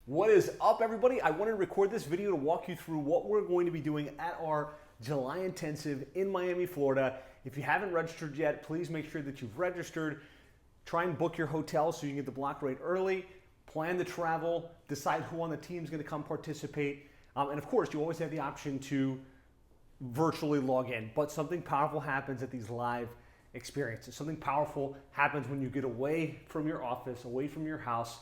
What is up, everybody? I wanted to record this video to walk you through what we're going to be doing at our July intensive in Miami, Florida. If you haven't registered yet, please make sure that you've registered. Try and book your hotel so you can get the block rate early. Plan the travel, decide who on the team is going to come participate. And of course, you always have the option to virtually log in, but something powerful happens at these live experiences. Something powerful happens when you get away from your office, away from your house,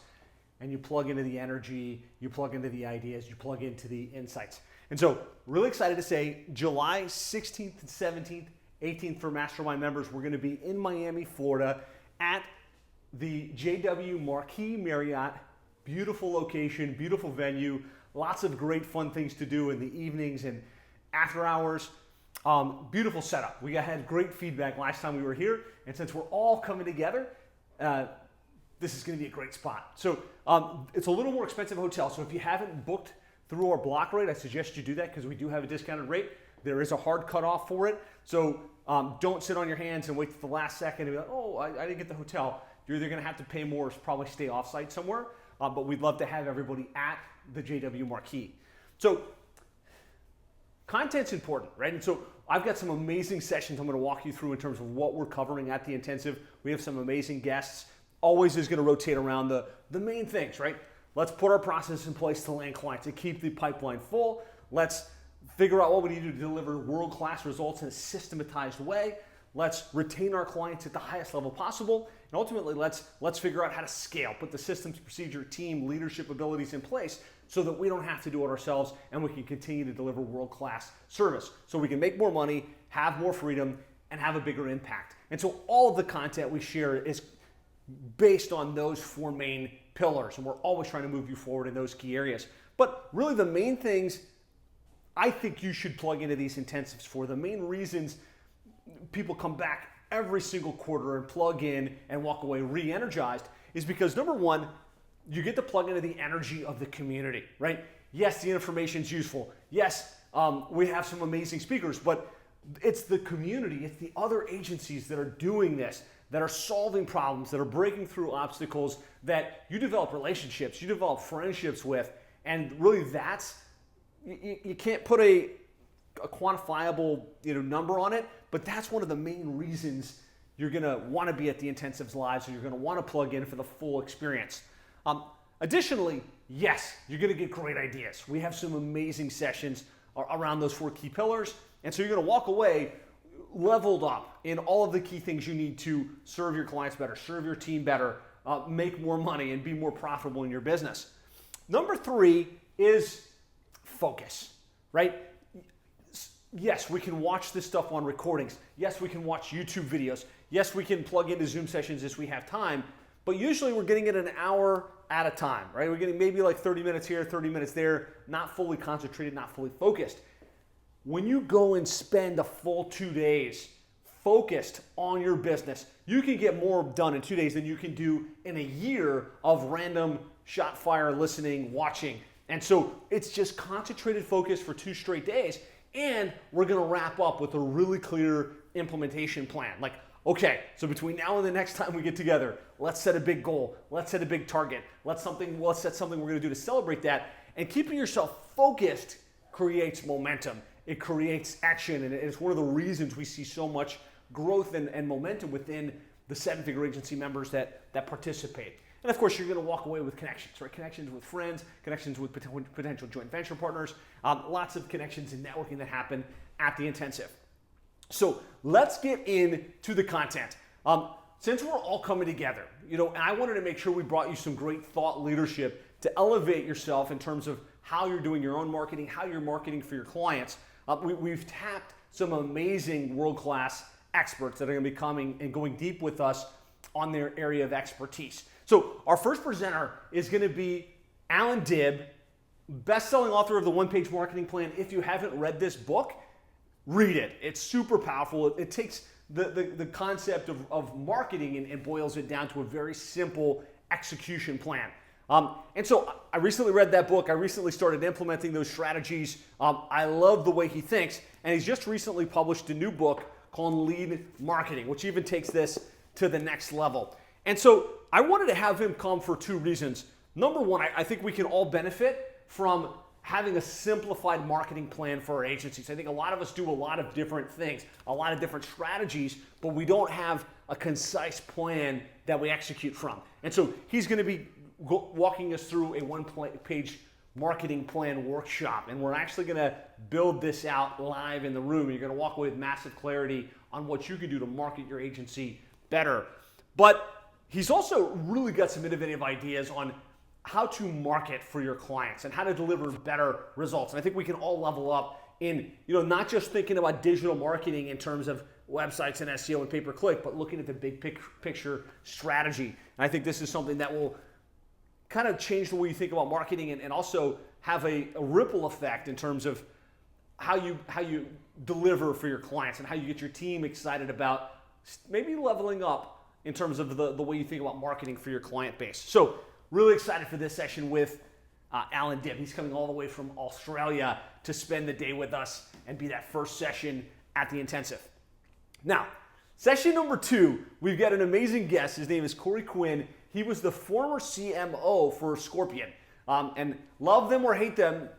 and you plug into the energy, you plug into the ideas, you plug into the insights. And so, really excited to say July 16th and 17th, 18th for Mastermind members, we're gonna be in Miami, Florida at the JW Marquis Marriott. Beautiful location, beautiful venue, lots of great fun things to do in the evenings and after hours. Beautiful setup. We had great feedback last time we were here, and since we're all coming together, this is going to be a great spot. So it's a little more expensive hotel. So if you haven't booked through our block rate, I suggest you do that because we do have a discounted rate. There is a hard cutoff for it. So don't sit on your hands and wait to the last second and be like, oh, I didn't get the hotel. You're either going to have to pay more or probably stay offsite somewhere. But we'd love to have everybody at the JW Marquis. So content's important, right? And so I've got some amazing sessions I'm going to walk you through in terms of what we're covering at the intensive. We have some amazing guests. Always is going to rotate around the main things, right? Let's put our process in place to land clients and keep the pipeline full. Let's figure out what we need to do to deliver world-class results in a systematized way. Let's retain our clients at the highest level possible. And ultimately, let's figure out how to scale, put the systems, procedure, team, leadership abilities in place so that we don't have to do it ourselves and we can continue to deliver world-class service. So we can make more money, have more freedom, and have a bigger impact. And so all of the content we share is based on those four main pillars, and we're always trying to move you forward in those key areas. But really the main things I think you should plug into these intensives for, the main reasons people come back every single quarter and plug in and walk away re-energized is because number one, you get to plug into the energy of the community, right? Yes, the information's useful. Yes, we have some amazing speakers, but it's the community, it's the other agencies that are doing this, that are solving problems, that are breaking through obstacles, that you develop relationships, you develop friendships with, and really that's, you can't put a quantifiable number on it, but that's one of the main reasons you're gonna wanna be at the intensives live, so you're gonna wanna plug in for the full experience. Additionally, yes, you're gonna get great ideas. We have some amazing sessions around those four key pillars, and so you're gonna walk away leveled up in all of the key things you need to serve your clients better, serve your team better, make more money, and be more profitable in your business. Number three is focus, right? Yes, we can watch this stuff on recordings. Yes, we can watch YouTube videos. Yes, we can plug into Zoom sessions as we have time, but usually we're getting it an hour at a time, right? We're getting maybe like 30 minutes here, 30 minutes there, not fully concentrated, not fully focused. When you go and spend a full 2 days focused on your business, you can get more done in 2 days than you can do in a year of random shot fire listening, watching. And so it's just concentrated focus for 2 straight days. And we're gonna wrap up with a really clear implementation plan. Like, okay, so between now and the next time we get together, let's set a big goal. Let's set a big target. Let's set something we're gonna do to celebrate that. And keeping yourself focused creates momentum. It creates action, and it's one of the reasons we see so much growth and momentum within the seven-figure agency members that participate. And of course, you're going to walk away with connections, right? Connections with friends, connections with potential joint venture partners, lots of connections and networking that happen at the intensive. So let's get into the content. Since we're all coming together, and I wanted to make sure we brought you some great thought leadership to elevate yourself in terms of how you're doing your own marketing, how you're marketing for your clients. We've tapped some amazing world-class experts that are going to be coming and going deep with us on their area of expertise. So our first presenter is going to be Alan Dibb, best-selling author of the One-Page Marketing Plan. If you haven't read this book, read it. It's super powerful. It takes the concept of marketing and boils it down to a very simple execution plan. And so I recently read that book. I recently started implementing those strategies. I love the way he thinks. And he's just recently published a new book called Lead Marketing, which even takes this to the next level. And so I wanted to have him come for two reasons. Number one, I think we can all benefit from having a simplified marketing plan for our agencies. I think a lot of us do a lot of different things, a lot of different strategies, but we don't have a concise plan that we execute from. And so he's going to be walking us through a one-page marketing plan workshop, and we're actually going to build this out live in the room. You're going to walk away with massive clarity on what you can do to market your agency better. But he's also really got some innovative ideas on how to market for your clients and how to deliver better results. And I think we can all level up in, not just thinking about digital marketing in terms of websites and SEO and pay-per-click, but looking at the big picture strategy. And I think this is something that will kind of change the way you think about marketing and also have a ripple effect in terms of how you deliver for your clients and how you get your team excited about maybe leveling up in terms of the way you think about marketing for your client base. So really excited for this session with Alan Dibb. He's coming all the way from Australia to spend the day with us and be that first session at the intensive. Now, session number 2, we've got an amazing guest. His name is Corey Quinn. He was the former CMO for Scorpion. And love them or hate them,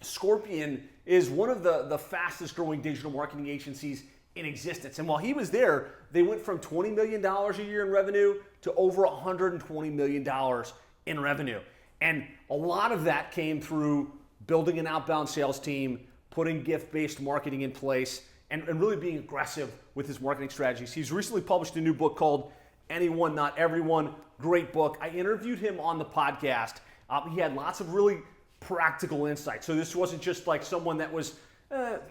Scorpion is one of the fastest growing digital marketing agencies in existence. And while he was there, they went from $20 million a year in revenue to over $120 million in revenue. And a lot of that came through building an outbound sales team, putting gift-based marketing in place, and really being aggressive with his marketing strategies. He's recently published a new book called Anyone, Not Everyone. Great book. I interviewed him on the podcast. He had lots of really practical insights. So this wasn't just like someone that was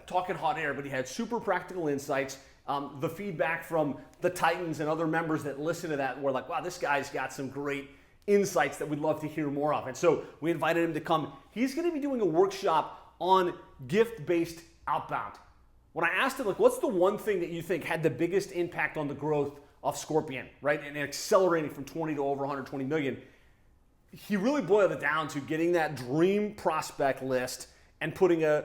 talking hot air, but he had super practical insights. The feedback from the Titans and other members that listen to that were like, wow, this guy's got some great insights that we'd love to hear more of. And so we invited him to come. He's going to be doing a workshop on gift-based outbound. When I asked him, like, what's the one thing that you think had the biggest impact on the growth of Scorpion, right? And accelerating from 20 to over 120 million. He really boiled it down to getting that dream prospect list and putting a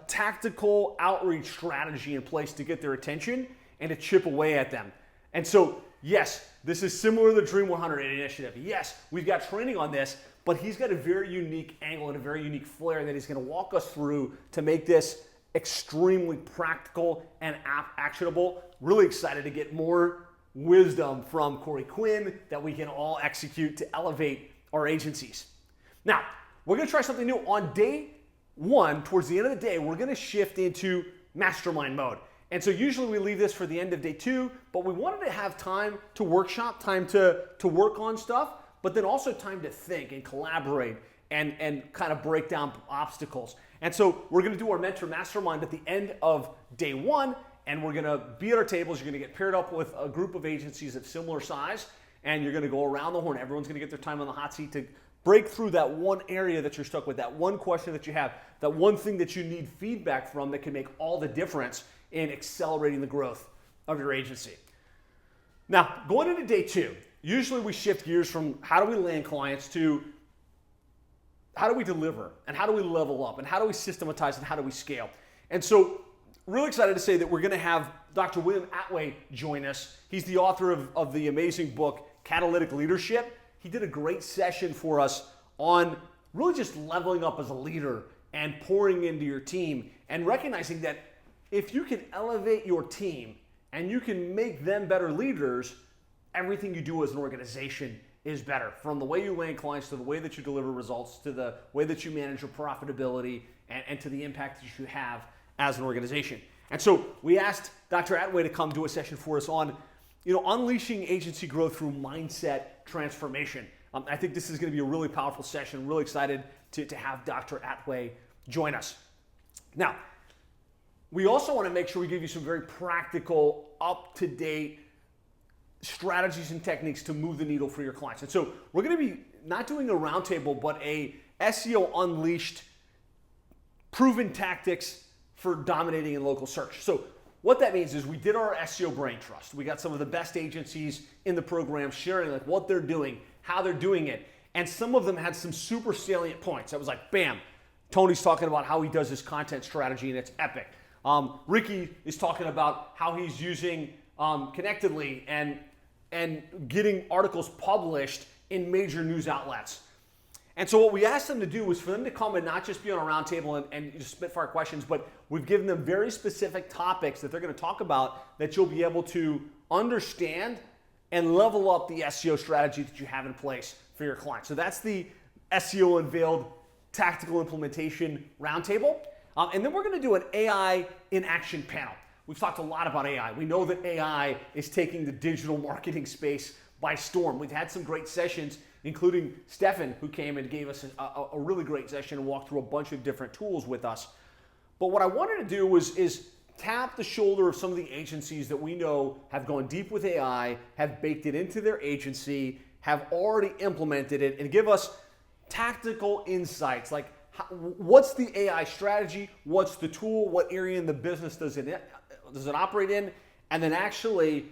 tactical outreach strategy in place to get their attention and to chip away at them. And so, yes, this is similar to the Dream 100 initiative. Yes, we've got training on this, but he's got a very unique angle and a very unique flair that he's going to walk us through to make this extremely practical and actionable. Really excited to get more wisdom from Corey Quinn that we can all execute to elevate our agencies. Now, we're going to try something new. On day 1, towards the end of the day, we're going to shift into Mastermind mode. And so usually we leave this for the end of day 2, but we wanted to have time to workshop, time to work on stuff, but then also time to think and collaborate and kind of break down obstacles. And so we're going to do our Mentor Mastermind at the end of day 1, and we're going to be at our tables. You're going to get paired up with a group of agencies of similar size, and you're going to go around the horn. Everyone's going to get their time on the hot seat to break through that one area that you're stuck with, that one question that you have, that one thing that you need feedback from that can make all the difference in accelerating the growth of your agency. Now, going into day 2, usually we shift gears from how do we land clients to how do we deliver, and how do we level up, and how do we systematize, and how do we scale. And so really excited to say that we're going to have Dr. William Atway join us. He's the author of the amazing book, Catalytic Leadership. He did a great session for us on really just leveling up as a leader and pouring into your team and recognizing that if you can elevate your team and you can make them better leaders, everything you do as an organization is better. From the way you land clients to the way that you deliver results to the way that you manage your profitability and to the impact that you have as an organization. And so we asked Dr. Atway to come do a session for us on, unleashing agency growth through mindset transformation. I think this is going to be a really powerful session. Really excited to have Dr. Atway join us. Now, we also want to make sure we give you some very practical, up-to-date strategies and techniques to move the needle for your clients. And so we're going to be not doing a roundtable, but a SEO Unleashed proven tactics for dominating in local search. So what that means is we did our SEO brain trust. We got some of the best agencies in the program sharing like what they're doing, how they're doing it. And some of them had some super salient points. That was like, bam, Tony's talking about how he does his content strategy and it's epic. Ricky is talking about how he's using Connectedly and getting articles published in major news outlets. And so what we asked them to do was for them to come and not just be on a roundtable and just spitfire questions, but we've given them very specific topics that they're going to talk about that you'll be able to understand and level up the SEO strategy that you have in place for your clients. So that's the SEO Unveiled Tactical Implementation Roundtable. And then we're going to do an AI in action panel. We've talked a lot about AI. We know that AI is taking the digital marketing space by storm. We've had some great sessions, including Stefan, who came and gave us a really great session and walked through a bunch of different tools with us. But what I wanted to do is tap the shoulder of some of the agencies that we know have gone deep with AI, have baked it into their agency, have already implemented it, and give us tactical insights like what's the AI strategy, what's the tool, what area in the business does it operate in, and then actually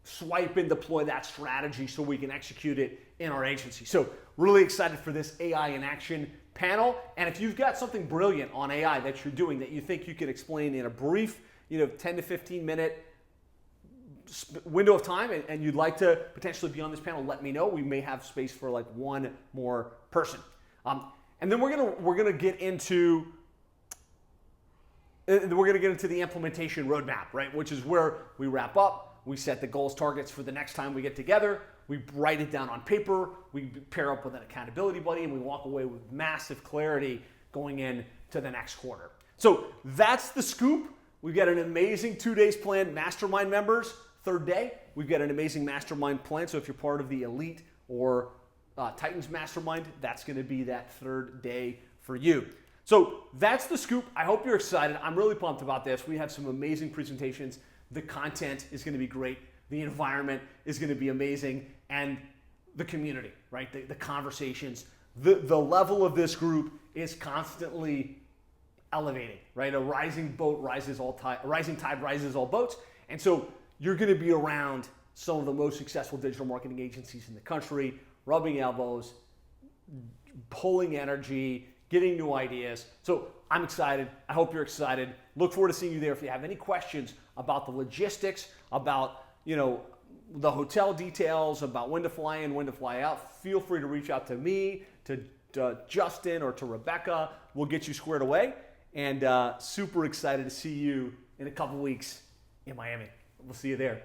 swipe and deploy that strategy so we can execute it in our agency. So really excited for this AI in action panel. And if you've got something brilliant on AI that you're doing that you think you can explain in a brief, 10 to 15 minute window of time and you'd like to potentially be on this panel, let me know. We may have space for like one more person. And then we're gonna get into the implementation roadmap, right? Which is where we wrap up. We set the goals, targets for the next time we get together. We write it down on paper. We pair up with an accountability buddy, and we walk away with massive clarity going into the next quarter. So that's the scoop. We've got an amazing 2 days planned. Mastermind members, third day. We've got an amazing mastermind plan. So if you're part of the Elite or Titans Mastermind, that's going to be that third day for you. So that's the scoop. I hope you're excited. I'm really pumped about this. We have some amazing presentations. The content is going to be great. The environment is going to be amazing. And the community, right? The conversations. The level of this group is constantly elevating, right? A rising boat rises all tide. A rising tide rises all boats. And so you're going to be around some of the most successful digital marketing agencies in the country, rubbing elbows, pulling energy, getting new ideas. So I'm excited. I hope you're excited. Look forward to seeing you there. If you have any questions about the logistics, about the hotel details, about when to fly in, when to fly out, feel free to reach out to me, to Justin, or to Rebecca. We'll get you squared away. And super excited to see you in a couple weeks in Miami. We'll see you there.